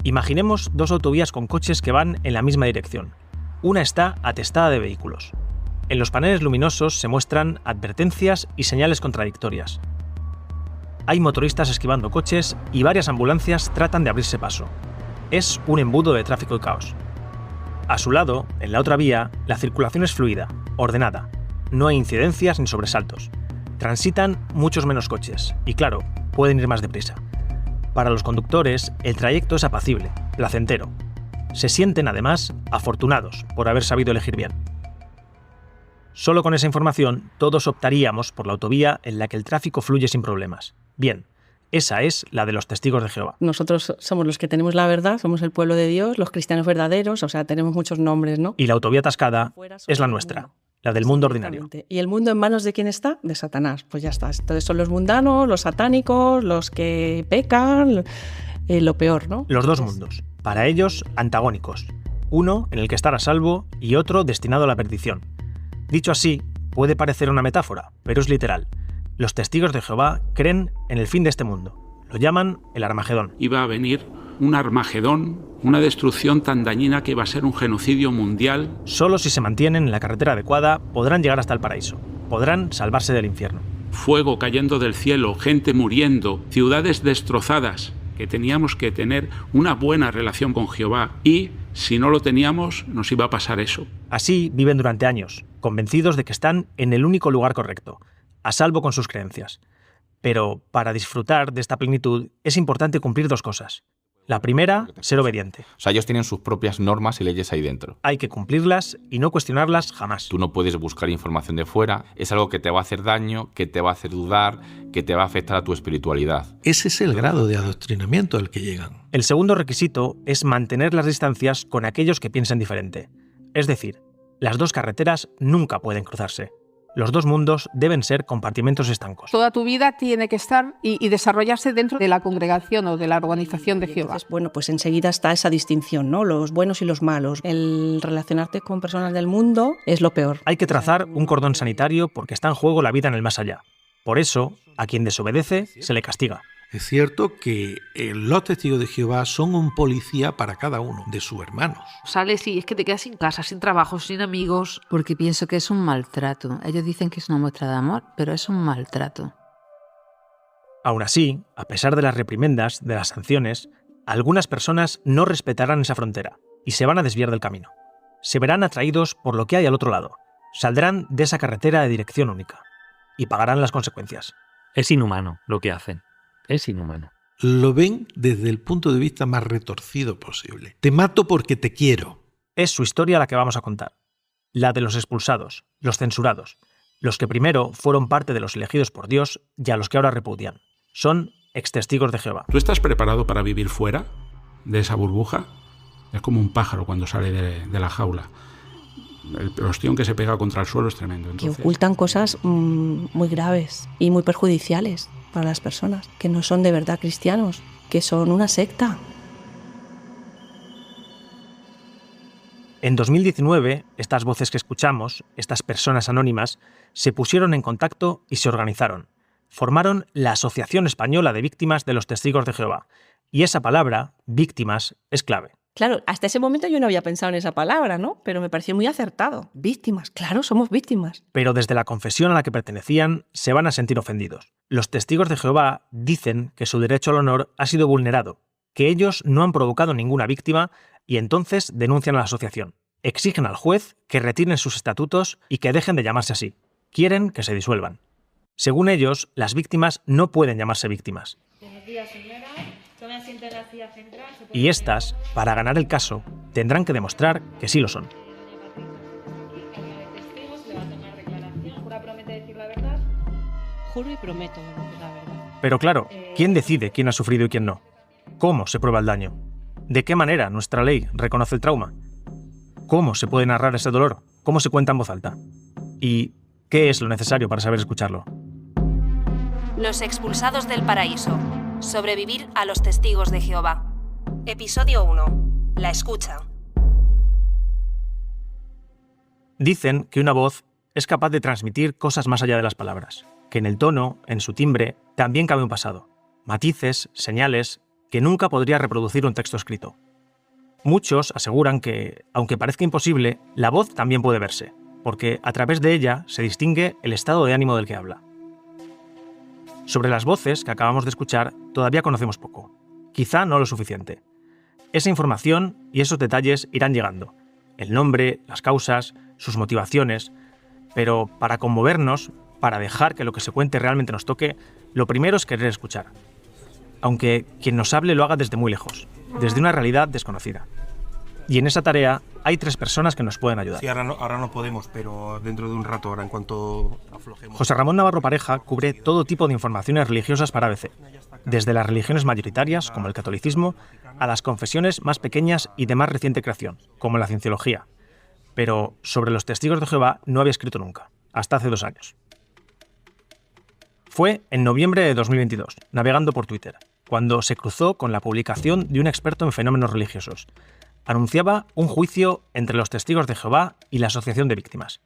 Imaginemos dos autovías con coches que van en la misma dirección. Una está atestada de vehículos. En los paneles luminosos se muestran advertencias y señales contradictorias. Hay motoristas esquivando coches y varias ambulancias tratan de abrirse paso. Es un embudo de tráfico y caos. A su lado, en la otra vía, la circulación es fluida, ordenada. No hay incidencias ni sobresaltos. Transitan muchos menos coches y, claro, pueden ir más deprisa. Para los conductores, el trayecto es apacible, placentero. Se sienten, además, afortunados por haber sabido elegir bien. Solo con esa información, todos optaríamos por la autovía en la que el tráfico fluye sin problemas. Bien, esa es la de los testigos de Jehová. Nosotros somos los que tenemos la verdad, somos el pueblo de Dios, los cristianos verdaderos, o sea, tenemos muchos nombres, ¿no? Y la autovía atascada es la nuestra, la del mundo ordinario. ¿Y el mundo en manos de quién está? De Satanás. Pues ya está. Entonces son los mundanos, los satánicos, los que pecan, lo peor, ¿no? Los dos mundos, para ellos antagónicos. Uno en el que estar a salvo y otro destinado a la perdición. Dicho así, puede parecer una metáfora, pero es literal. Los testigos de Jehová creen en el fin de este mundo. Lo llaman el Armagedón. Iba a venir un Armagedón, una destrucción tan dañina que iba a ser un genocidio mundial. Solo si se mantienen en la carretera adecuada podrán llegar hasta el paraíso. Podrán salvarse del infierno. Fuego cayendo del cielo, gente muriendo, ciudades destrozadas, que teníamos que tener una buena relación con Jehová y, si no lo teníamos, nos iba a pasar eso. Así viven durante años, convencidos de que están en el único lugar correcto, a salvo con sus creencias. Pero para disfrutar de esta plenitud es importante cumplir dos cosas. La primera, ser obediente. O sea, ellos tienen sus propias normas y leyes ahí dentro. Hay que cumplirlas y no cuestionarlas jamás. Tú no puedes buscar información de fuera, es algo que te va a hacer daño, que te va a hacer dudar, que te va a afectar a tu espiritualidad. Ese es el grado de adoctrinamiento al que llegan. El segundo requisito es mantener las distancias con aquellos que piensen diferente. Es decir, las dos carreteras nunca pueden cruzarse. Los dos mundos deben ser compartimentos estancos. Toda tu vida tiene que estar y desarrollarse dentro de la congregación o de la organización de Jehová. Entonces, bueno, pues enseguida está esa distinción, ¿no? Los buenos y los malos. El relacionarte con personas del mundo es lo peor. Hay que trazar un cordón sanitario porque está en juego la vida en el más allá. Por eso, a quien desobedece se le castiga. Es cierto que los testigos de Jehová son un policía para cada uno de sus hermanos. Sales y es que te quedas sin casa, sin trabajo, sin amigos. Porque pienso que es un maltrato. Ellos dicen que es una muestra de amor, pero es un maltrato. Aún así, a pesar de las reprimendas, de las sanciones, algunas personas no respetarán esa frontera y se van a desviar del camino. Se verán atraídos por lo que hay al otro lado. Saldrán de esa carretera de dirección única y pagarán las consecuencias. Es inhumano lo que hacen. Es inhumano. Lo ven desde el punto de vista más retorcido posible. Te mato porque te quiero. Es su historia la que vamos a contar. La de los expulsados, los censurados, los que primero fueron parte de los elegidos por Dios y a los que ahora repudian. Son extestigos de Jehová. ¿Tú estás preparado para vivir fuera de esa burbuja? Es como un pájaro cuando sale de la jaula. El ostión que se pega contra el suelo es tremendo. Entonces, que ocultan cosas muy graves y muy perjudiciales para las personas, que no son de verdad cristianos, que son una secta. En 2019, estas voces que escuchamos, estas personas anónimas, se pusieron en contacto y se organizaron. Formaron la Asociación Española de Víctimas de los Testigos de Jehová. Y esa palabra, víctimas, es clave. Claro, hasta ese momento yo no había pensado en esa palabra, ¿no? Pero me pareció muy acertado. Víctimas, claro, somos víctimas. Pero desde la confesión a la que pertenecían se van a sentir ofendidos. Los testigos de Jehová dicen que su derecho al honor ha sido vulnerado, que ellos no han provocado ninguna víctima y entonces denuncian a la asociación. Exigen al juez que retiren sus estatutos y que dejen de llamarse así. Quieren que se disuelvan. Según ellos, las víctimas no pueden llamarse víctimas. Buenos días, señora. Tome asiento en la silla central. Y estas, para ganar el caso, tendrán que demostrar que sí lo son. Juro y prometo la verdad. Pero claro, ¿quién decide quién ha sufrido y quién no? ¿Cómo se prueba el daño? ¿De qué manera nuestra ley reconoce el trauma? ¿Cómo se puede narrar ese dolor? ¿Cómo se cuenta en voz alta? ¿Y qué es lo necesario para saber escucharlo? Los expulsados del paraíso. Sobrevivir a los testigos de Jehová. Episodio 1. La escucha. Dicen que una voz es capaz de transmitir cosas más allá de las palabras, que en el tono, en su timbre, también cabe un pasado. Matices, señales, que nunca podría reproducir un texto escrito. Muchos aseguran que, aunque parezca imposible, la voz también puede verse, porque a través de ella se distingue el estado de ánimo del que habla. Sobre las voces que acabamos de escuchar todavía conocemos poco, quizá no lo suficiente. Esa información y esos detalles irán llegando, el nombre, las causas, sus motivaciones, pero para conmovernos, para dejar que lo que se cuente realmente nos toque, lo primero es querer escuchar. Aunque quien nos hable lo haga desde muy lejos, desde una realidad desconocida. Y en esa tarea hay 3 personas que nos pueden ayudar. Sí, ahora no podemos, pero dentro de un rato, ahora en cuanto aflojemos. José Ramón Navarro Pareja cubre todo tipo de informaciones religiosas para ABC, desde las religiones mayoritarias, como el catolicismo, a las confesiones más pequeñas y de más reciente creación, como la cienciología. Pero sobre los testigos de Jehová no había escrito nunca, hasta hace 2 años. Fue en noviembre de 2022, navegando por Twitter, cuando se cruzó con la publicación de un experto en fenómenos religiosos. Anunciaba un juicio entre los testigos de Jehová y la Asociación de Víctimas.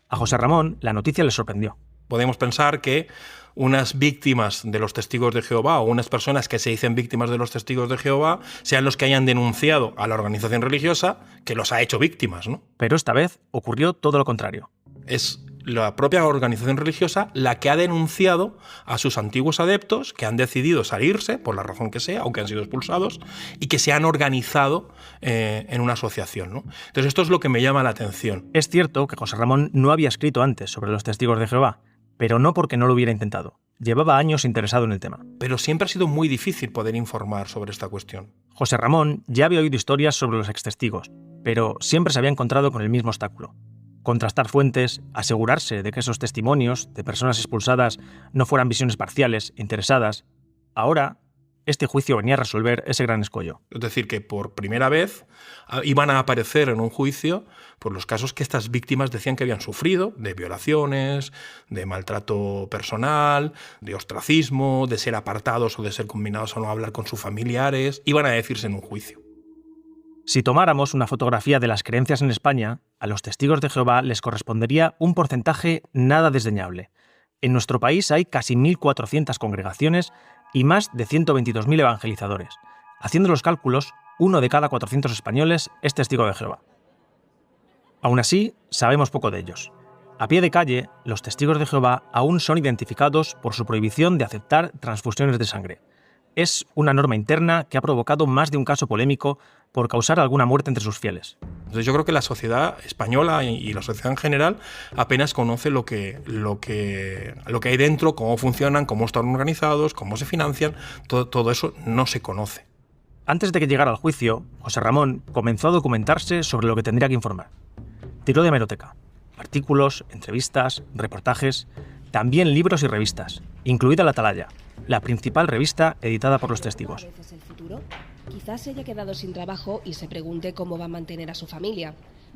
A José Ramón la noticia le sorprendió. Podemos pensar que unas víctimas de los testigos de Jehová o unas personas que se dicen víctimas de los testigos de Jehová sean los que hayan denunciado a la organización religiosa que los ha hecho víctimas, ¿no? Pero esta vez ocurrió todo lo contrario. Es la propia organización religiosa la que ha denunciado a sus antiguos adeptos que han decidido salirse, por la razón que sea, o que han sido expulsados, y que se han organizado en una asociación, ¿no? Entonces esto es lo que me llama la atención. Es cierto que José Ramón no había escrito antes sobre los testigos de Jehová, pero no porque no lo hubiera intentado. Llevaba años interesado en el tema. Pero siempre ha sido muy difícil poder informar sobre esta cuestión. José Ramón ya había oído historias sobre los extestigos, pero siempre se había encontrado con el mismo obstáculo. Contrastar fuentes, asegurarse de que esos testimonios de personas expulsadas no fueran visiones parciales, interesadas. Ahora, este juicio venía a resolver ese gran escollo. Es decir, que por primera vez iban a aparecer en un juicio por los casos que estas víctimas decían que habían sufrido, de violaciones, de maltrato personal, de ostracismo, de ser apartados o de ser conminados a no hablar con sus familiares. Iban a decirse en un juicio. Si tomáramos una fotografía de las creencias en España, a los testigos de Jehová les correspondería un porcentaje nada desdeñable. En nuestro país hay casi 1.400 congregaciones y más de 122.000 evangelizadores. Haciendo los cálculos, 1 de cada 400 españoles es testigo de Jehová. Aún así, sabemos poco de ellos. A pie de calle, los testigos de Jehová aún son identificados por su prohibición de aceptar transfusiones de sangre. Es una norma interna que ha provocado más de un caso polémico por causar alguna muerte entre sus fieles. Entonces yo creo que la sociedad española y la sociedad en general apenas conoce lo que hay dentro, cómo funcionan, cómo están organizados, cómo se financian. Todo eso no se conoce. Antes de que llegara al juicio, José Ramón comenzó a documentarse sobre lo que tendría que informar. Tiró de hemeroteca, artículos, entrevistas, reportajes, también libros y revistas, incluida La Atalaya, la principal revista editada por los testigos. Quizás se haya quedado sin trabajo y se pregunte cómo va a mantener a su familia.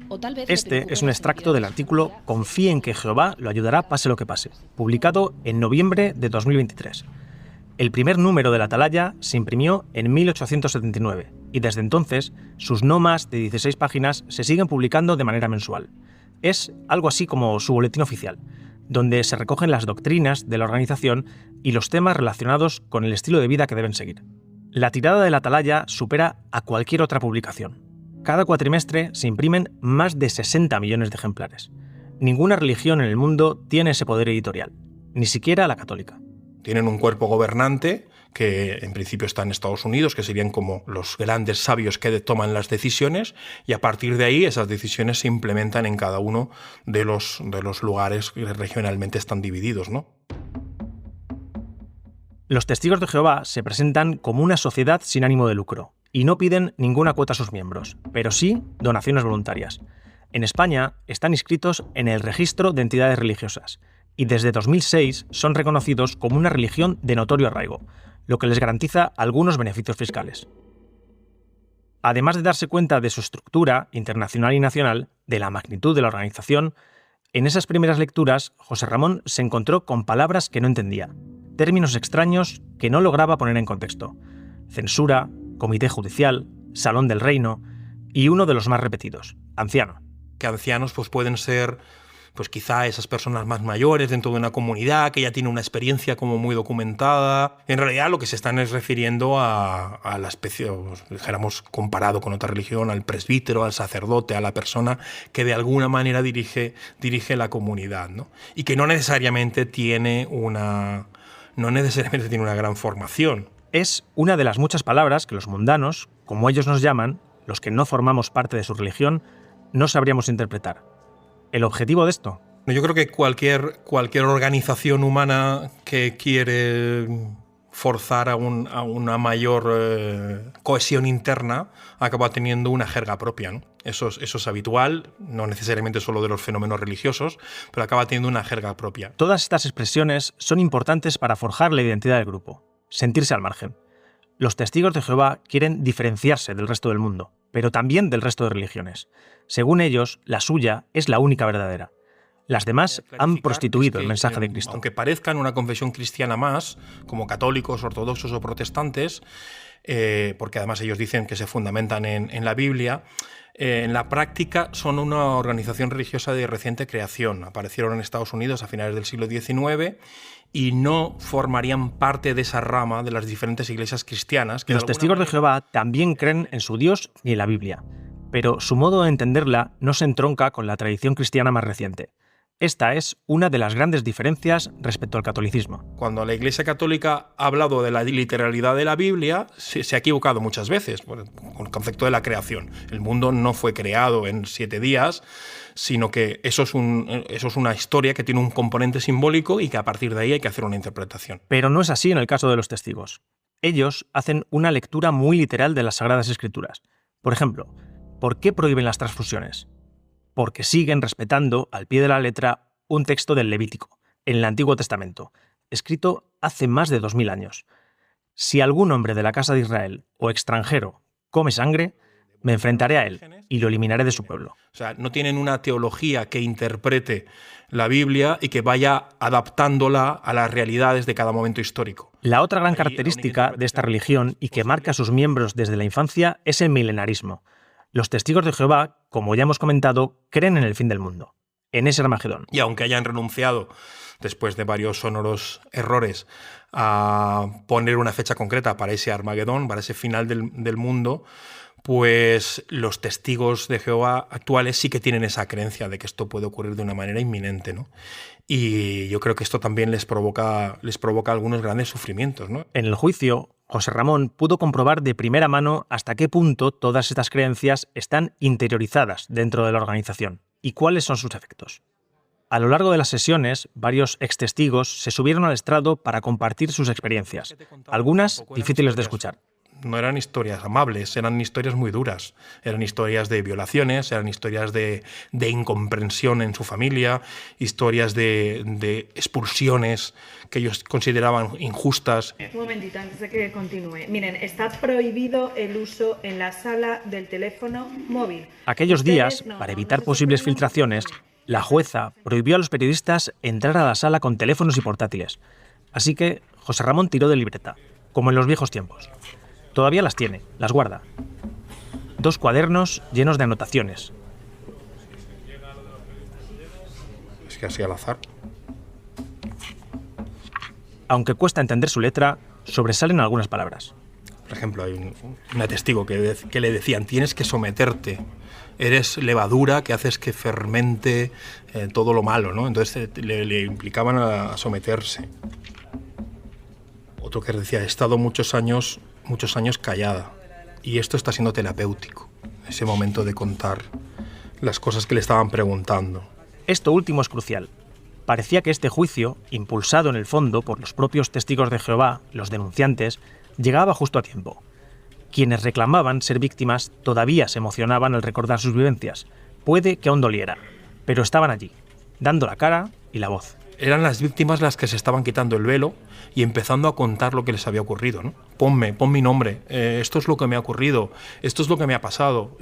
O tal vez este es un extracto del artículo Confíe en que Jehová lo ayudará pase lo que pase, publicado en noviembre de 2023. El primer número de La Atalaya se imprimió en 1879 y desde entonces sus no más de 16 páginas se siguen publicando de manera mensual. Es algo así como su boletín oficial, donde se recogen las doctrinas de la organización y los temas relacionados con el estilo de vida que deben seguir. La tirada de La Atalaya supera a cualquier otra publicación. Cada cuatrimestre se imprimen más de 60 millones de ejemplares. Ninguna religión en el mundo tiene ese poder editorial, ni siquiera la católica. Tienen un cuerpo gobernante que en principio está en Estados Unidos, que serían como los grandes sabios que toman las decisiones, y a partir de ahí esas decisiones se implementan en cada uno de los lugares que regionalmente están divididos, ¿no? Los testigos de Jehová se presentan como una sociedad sin ánimo de lucro y no piden ninguna cuota a sus miembros, pero sí donaciones voluntarias. En España están inscritos en el Registro de Entidades Religiosas y desde 2006 son reconocidos como una religión de notorio arraigo, lo que les garantiza algunos beneficios fiscales. Además de darse cuenta de su estructura internacional y nacional, de la magnitud de la organización, en esas primeras lecturas José Ramón se encontró con palabras que no entendía, términos extraños que no lograba poner en contexto: censura, comité judicial, salón del reino y uno de los más repetidos, anciano. Que ancianos pues pueden ser pues quizá esas personas más mayores dentro de una comunidad que ya tiene una experiencia como muy documentada. En realidad lo que se están es refiriendo a la especie, dijéramos, comparado con otra religión, al presbítero, al sacerdote, a la persona que de alguna manera dirige la comunidad, ¿no? Y que no necesariamente tiene una gran formación. Es una de las muchas palabras que los mundanos, como ellos nos llaman, los que no formamos parte de su religión, no sabríamos interpretar. ¿El objetivo de esto? Yo creo que cualquier organización humana que quiere forzar a una mayor cohesión interna acaba teniendo una jerga propia, ¿no? Eso es habitual, no necesariamente solo de los fenómenos religiosos, pero acaba teniendo una jerga propia. Todas estas expresiones son importantes para forjar la identidad del grupo, sentirse al margen. Los testigos de Jehová quieren diferenciarse del resto del mundo, pero también del resto de religiones. Según ellos, la suya es la única verdadera. Las demás han prostituido el mensaje de Cristo. Aunque parezcan una confesión cristiana más, como católicos, ortodoxos o protestantes, porque además ellos dicen que se fundamentan en la Biblia, en la práctica son una organización religiosa de reciente creación. Aparecieron en Estados Unidos a finales del siglo XIX y no formarían parte de esa rama de las diferentes iglesias cristianas. Los testigos de Jehová también creen en su Dios y en la Biblia, pero su modo de entenderla no se entronca con la tradición cristiana más reciente. Esta es una de las grandes diferencias respecto al catolicismo. Cuando la Iglesia Católica ha hablado de la literalidad de la Biblia, se ha equivocado muchas veces con el concepto de la creación. El mundo no fue creado en 7 días, sino que eso es una historia que tiene un componente simbólico y que a partir de ahí hay que hacer una interpretación. Pero no es así en el caso de los testigos. Ellos hacen una lectura muy literal de las Sagradas Escrituras. Por ejemplo, ¿por qué prohíben las transfusiones? Porque siguen respetando al pie de la letra un texto del Levítico, en el Antiguo Testamento, escrito hace más de 2000 años. Si algún hombre de la casa de Israel o extranjero come sangre, me enfrentaré a él y lo eliminaré de su pueblo. O sea, no tienen una teología que interprete la Biblia y que vaya adaptándola a las realidades de cada momento histórico. La otra gran característica de esta religión y que marca a sus miembros desde la infancia es el milenarismo. Los testigos de Jehová, como ya hemos comentado, creen en el fin del mundo, en ese Armagedón. Y aunque hayan renunciado, después de varios sonoros errores, a poner una fecha concreta para ese Armagedón, para ese final del mundo, pues los testigos de Jehová actuales sí que tienen esa creencia de que esto puede ocurrir de una manera inminente, ¿no? Y yo creo que esto también les provoca algunos grandes sufrimientos, ¿no? En el juicio, José Ramón pudo comprobar de primera mano hasta qué punto todas estas creencias están interiorizadas dentro de la organización y cuáles son sus efectos. A lo largo de las sesiones, varios extestigos se subieron al estrado para compartir sus experiencias, algunas difíciles de escuchar. No eran historias amables, eran historias muy duras. Eran historias de violaciones, eran historias de incomprensión en su familia, historias de expulsiones que ellos consideraban injustas. Un momentito, antes de que continúe. Miren, está prohibido el uso en la sala del teléfono móvil. Aquellos días, para evitar posibles filtraciones, la jueza prohibió a los periodistas entrar a la sala con teléfonos y portátiles. Así que José Ramón tiró de libreta, como en los viejos tiempos. Todavía las tiene, las guarda. 2 cuadernos llenos de anotaciones. Es que así al azar. Aunque cuesta entender su letra, sobresalen algunas palabras. Por ejemplo, hay un testigo que le decían: tienes que someterte. Eres levadura que haces que fermente todo lo malo, ¿no? Entonces le implicaban a someterse. Otro que decía: he estado muchos años callada y esto está siendo terapéutico, ese momento de contar las cosas que le estaban preguntando. Esto último es crucial. Parecía que este juicio, impulsado en el fondo por los propios testigos de Jehová, los denunciantes, llegaba justo a tiempo. Quienes reclamaban ser víctimas todavía se emocionaban al recordar sus vivencias. Puede que aún doliera, pero estaban allí, dando la cara y la voz. Eran las víctimas las que se estaban quitando el velo y empezando a contar lo que les había ocurrido, ¿no? Pon mi nombre, esto es lo que me ha ocurrido, esto es lo que me ha pasado.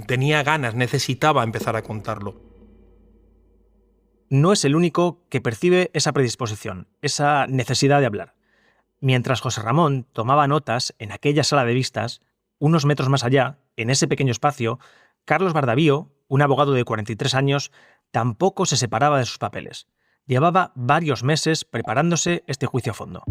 Tenía ganas, necesitaba empezar a contarlo. No es el único que percibe esa predisposición, esa necesidad de hablar. Mientras José Ramón tomaba notas en aquella sala de vistas, unos metros más allá, en ese pequeño espacio, Carlos Bardavío, un abogado de 43 años, tampoco se separaba de sus papeles. Llevaba varios meses preparándose este juicio a fondo.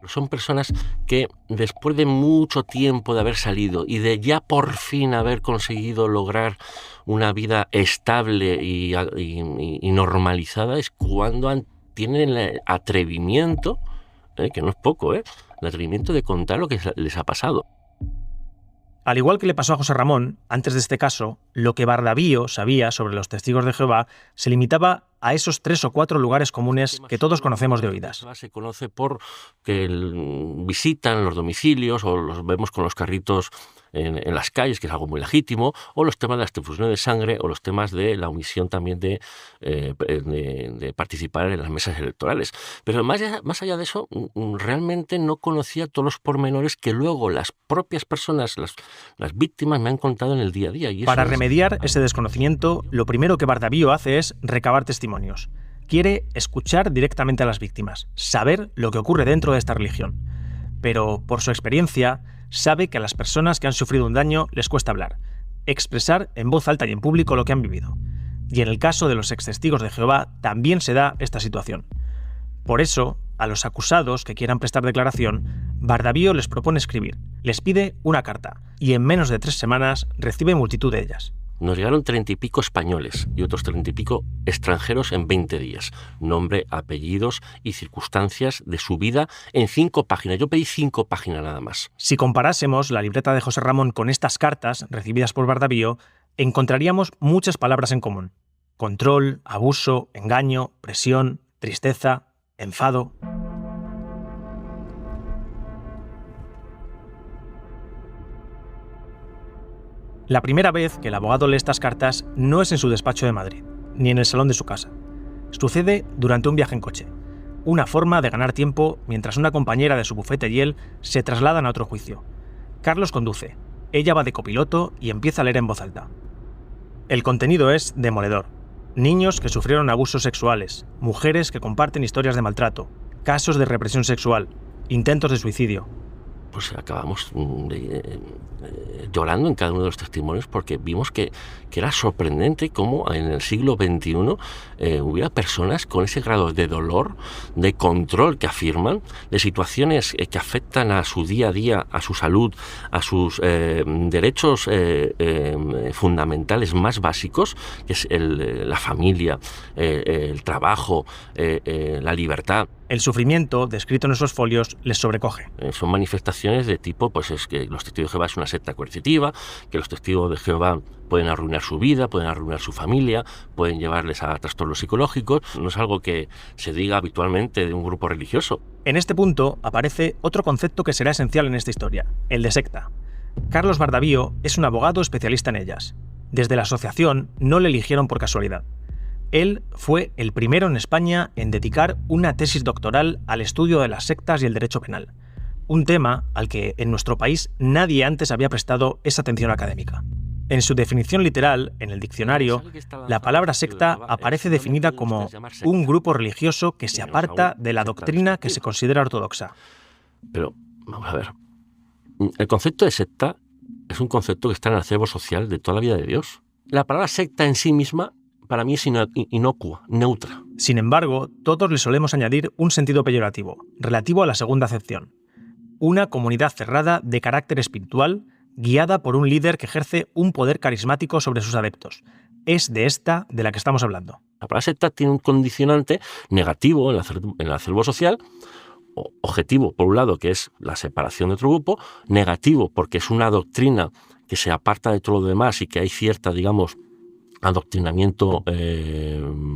Son personas que después de mucho tiempo de haber salido y de ya por fin haber conseguido lograr una vida estable y normalizada, es cuando tienen el atrevimiento, que no es poco, el atrevimiento de contar lo que les ha pasado. Al igual que le pasó a José Ramón, antes de este caso, lo que Bardavío sabía sobre los testigos de Jehová se limitaba a esos 3 o 4 lugares comunes que todos conocemos de oídas. Se conoce por que visitan los domicilios o los vemos con los carritos en las calles, que es algo muy legítimo, o los temas de las transfusiones de sangre, o los temas de la omisión también de participar en las mesas electorales. Pero más allá de eso, realmente no conocía todos los pormenores que luego las propias personas, las víctimas, me han contado en el día a día. Y para remediar ese desconocimiento, lo primero que Bardavío hace es recabar testimonios. Quiere escuchar directamente a las víctimas, saber lo que ocurre dentro de esta religión. Pero, por su experiencia, sabe que a las personas que han sufrido un daño les cuesta hablar, expresar en voz alta y en público lo que han vivido. Y en el caso de los extestigos de Jehová también se da esta situación. Por eso, a los acusados que quieran prestar declaración, Bardavío les propone escribir, les pide una carta, y en menos de 3 semanas recibe multitud de ellas. Nos llegaron 30 y pico españoles y otros 30 y pico extranjeros en 20 días. Nombre, apellidos y circunstancias de su vida en 5 páginas. Yo pedí 5 páginas nada más. Si comparásemos la libreta de José Ramón con estas cartas recibidas por Bardavío, encontraríamos muchas palabras en común. Control, abuso, engaño, presión, tristeza, enfado. La primera vez que el abogado lee estas cartas no es en su despacho de Madrid, ni en el salón de su casa. Sucede durante un viaje en coche, una forma de ganar tiempo mientras una compañera de su bufete y él se trasladan a otro juicio. Carlos conduce, ella va de copiloto y empieza a leer en voz alta. El contenido es demoledor. Niños que sufrieron abusos sexuales, mujeres que comparten historias de maltrato, casos de represión sexual, intentos de suicidio. Pues acabamos llorando en cada uno de los testimonios porque vimos que era sorprendente cómo en el siglo XXI hubiera personas con ese grado de dolor, de control que afirman, de situaciones que afectan a su día a día, a su salud, a sus derechos fundamentales más básicos, que es la familia, el trabajo, la libertad. El sufrimiento, descrito en esos folios, les sobrecoge. Son manifestaciones de tipo, pues es que los testigos de Jehová es una secta coercitiva, que los testigos de Jehová pueden arruinar su vida, pueden arruinar su familia, pueden llevarles a trastornos psicológicos. No es algo que se diga habitualmente de un grupo religioso. En este punto aparece otro concepto que será esencial en esta historia, el de secta. Carlos Bardavío es un abogado especialista en ellas. Desde la asociación no le eligieron por casualidad. Él fue el primero en España en dedicar una tesis doctoral al estudio de las sectas y el derecho penal, un tema al que en nuestro país nadie antes había prestado esa atención académica. En su definición literal, en el diccionario, la palabra secta aparece definida como un grupo religioso que se aparta de la doctrina que se considera ortodoxa. Pero, vamos a ver, el concepto de secta es un concepto que está en el acervo social de toda la vida de Dios. La palabra secta en sí misma para mí es inocua, neutra. Sin embargo, todos le solemos añadir un sentido peyorativo, relativo a la segunda acepción. Una comunidad cerrada de carácter espiritual, guiada por un líder que ejerce un poder carismático sobre sus adeptos. Es de esta de la que estamos hablando. La palabra secta tiene un condicionante negativo en el acervo social, objetivo, por un lado, que es la separación de otro grupo, negativo, porque es una doctrina que se aparta de todo lo demás y que hay cierta, digamos, adoctrinamiento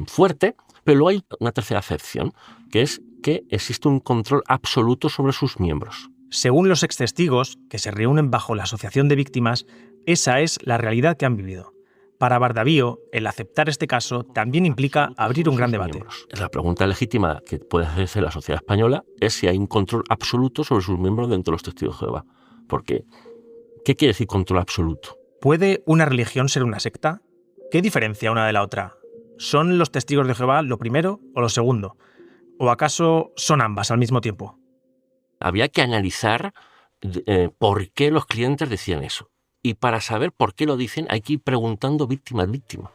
fuerte, pero luego hay una tercera acepción, que es que existe un control absoluto sobre sus miembros. Según los extestigos, que se reúnen bajo la asociación de víctimas, esa es la realidad que han vivido. Para Bardavío, el aceptar este caso también implica abrir un gran debate. La pregunta legítima que puede hacerse la sociedad española es si hay un control absoluto sobre sus miembros dentro de los testigos de Jehová. Porque, ¿qué quiere decir control absoluto? ¿Puede una religión ser una secta? ¿Qué diferencia una de la otra? ¿Son los testigos de Jehová lo primero o lo segundo? ¿O acaso son ambas al mismo tiempo? Había que analizar por qué los clientes decían eso. Y para saber por qué lo dicen hay que ir preguntando víctima a víctima.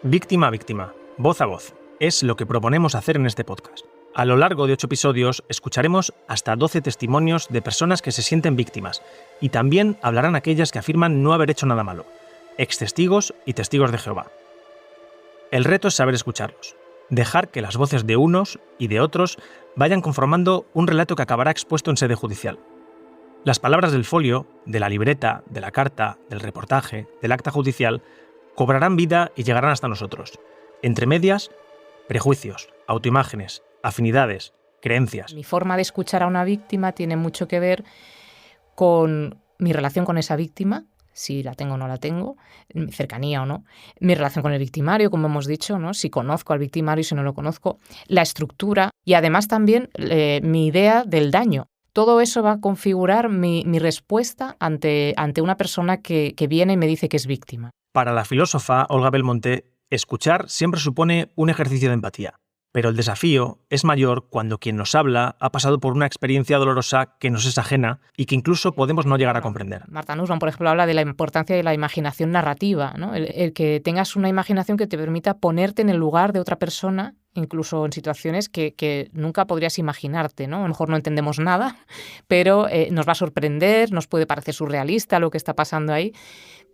Víctima a víctima, voz a voz, es lo que proponemos hacer en este podcast. A lo largo de 8 episodios escucharemos hasta 12 testimonios de personas que se sienten víctimas y también hablarán aquellas que afirman no haber hecho nada malo, extestigos y testigos de Jehová. El reto es saber escucharlos, dejar que las voces de unos y de otros vayan conformando un relato que acabará expuesto en sede judicial. Las palabras del folio, de la libreta, de la carta, del reportaje, del acta judicial, cobrarán vida y llegarán hasta nosotros. Entre medias, prejuicios, autoimágenes, afinidades, creencias. Mi forma de escuchar a una víctima tiene mucho que ver con mi relación con esa víctima, si la tengo o no la tengo, cercanía o no, mi relación con el victimario, como hemos dicho, ¿no? Si conozco al victimario y si no lo conozco, la estructura y además también mi idea del daño. Todo eso va a configurar mi respuesta ante una persona que viene y me dice que es víctima. Para la filósofa Olga Belmonte, escuchar siempre supone un ejercicio de empatía. Pero el desafío es mayor cuando quien nos habla ha pasado por una experiencia dolorosa que nos es ajena y que incluso podemos no llegar a comprender. Marta Nussbaum, por ejemplo, habla de la importancia de la imaginación narrativa, ¿no? El que tengas una imaginación que te permita ponerte en el lugar de otra persona, incluso en situaciones que nunca podrías imaginarte, ¿no? A lo mejor no entendemos nada, pero nos va a sorprender, nos puede parecer surrealista lo que está pasando ahí,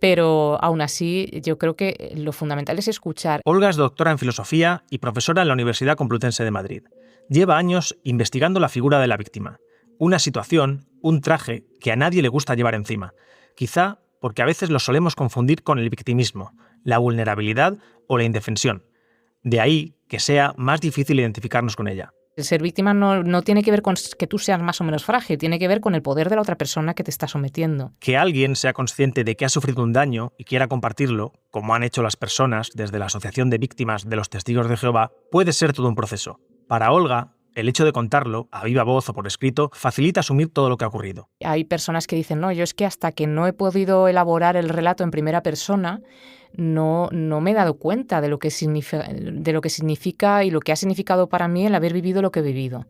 pero aún así yo creo que lo fundamental es escuchar. Olga es doctora en filosofía y profesora en la Universidad Complutense de Madrid. Lleva años investigando la figura de la víctima, una situación, un traje que a nadie le gusta llevar encima, quizá porque a veces lo solemos confundir con el victimismo, la vulnerabilidad o la indefensión. De ahí que sea más difícil identificarnos con ella. El ser víctima no tiene que ver con que tú seas más o menos frágil, tiene que ver con el poder de la otra persona que te está sometiendo. Que alguien sea consciente de que ha sufrido un daño y quiera compartirlo, como han hecho las personas desde la Asociación de Víctimas de los Testigos de Jehová, puede ser todo un proceso. Para Olga, el hecho de contarlo, a viva voz o por escrito, facilita asumir todo lo que ha ocurrido. Hay personas que dicen, no, yo es que hasta que no he podido elaborar el relato en primera persona, no me he dado cuenta de lo que significa y lo que ha significado para mí el haber vivido lo que he vivido.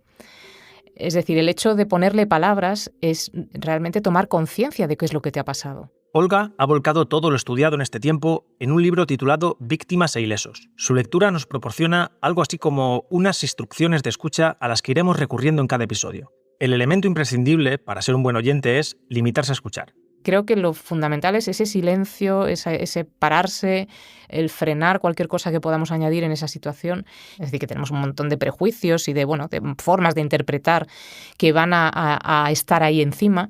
Es decir, el hecho de ponerle palabras es realmente tomar conciencia de qué es lo que te ha pasado. Olga ha volcado todo lo estudiado en este tiempo en un libro titulado Víctimas e ilesos. Su lectura nos proporciona algo así como unas instrucciones de escucha a las que iremos recurriendo en cada episodio. El elemento imprescindible para ser un buen oyente es limitarse a escuchar. Creo que lo fundamental es ese silencio, ese pararse, el frenar cualquier cosa que podamos añadir en esa situación. Es decir, que tenemos un montón de prejuicios y de formas de interpretar que van a estar ahí encima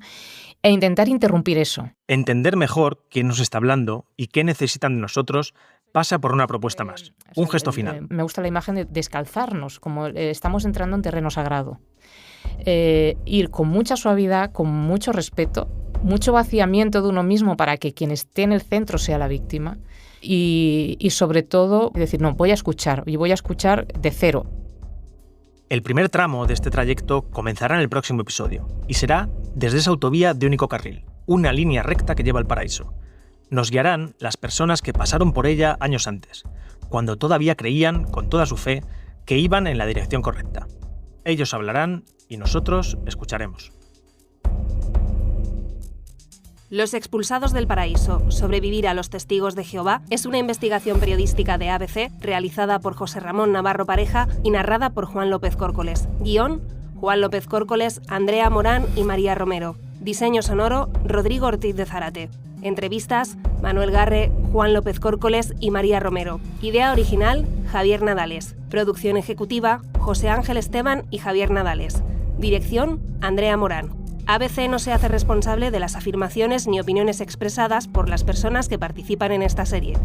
e intentar interrumpir eso. Entender mejor quién nos está hablando y qué necesitan de nosotros pasa por una propuesta más, un gesto final. Me gusta la imagen de descalzarnos, como estamos entrando en terreno sagrado. Ir con mucha suavidad, con mucho respeto, mucho vaciamiento de uno mismo para que quien esté en el centro sea la víctima y sobre todo decir, no, voy a escuchar y voy a escuchar de cero. El primer tramo de este trayecto comenzará en el próximo episodio y será desde esa autovía de único carril, una línea recta que lleva al paraíso. Nos guiarán las personas que pasaron por ella años antes, cuando todavía creían, con toda su fe, que iban en la dirección correcta. Ellos hablarán y nosotros escucharemos. Los expulsados del paraíso, sobrevivir a los testigos de Jehová, es una investigación periodística de ABC realizada por José Ramón Navarro Pareja y narrada por Juan López Córcoles. Guión, Juan López Córcoles, Andrea Morán y María Romero. Diseño sonoro, Rodrigo Ortiz de Zárate. Entrevistas, Manuel Garre, Juan López Córcoles y María Romero. Idea original, Javier Nadales. Producción ejecutiva, José Ángel Esteban y Javier Nadales. Dirección, Andrea Morán. ABC no se hace responsable de las afirmaciones ni opiniones expresadas por las personas que participan en esta serie.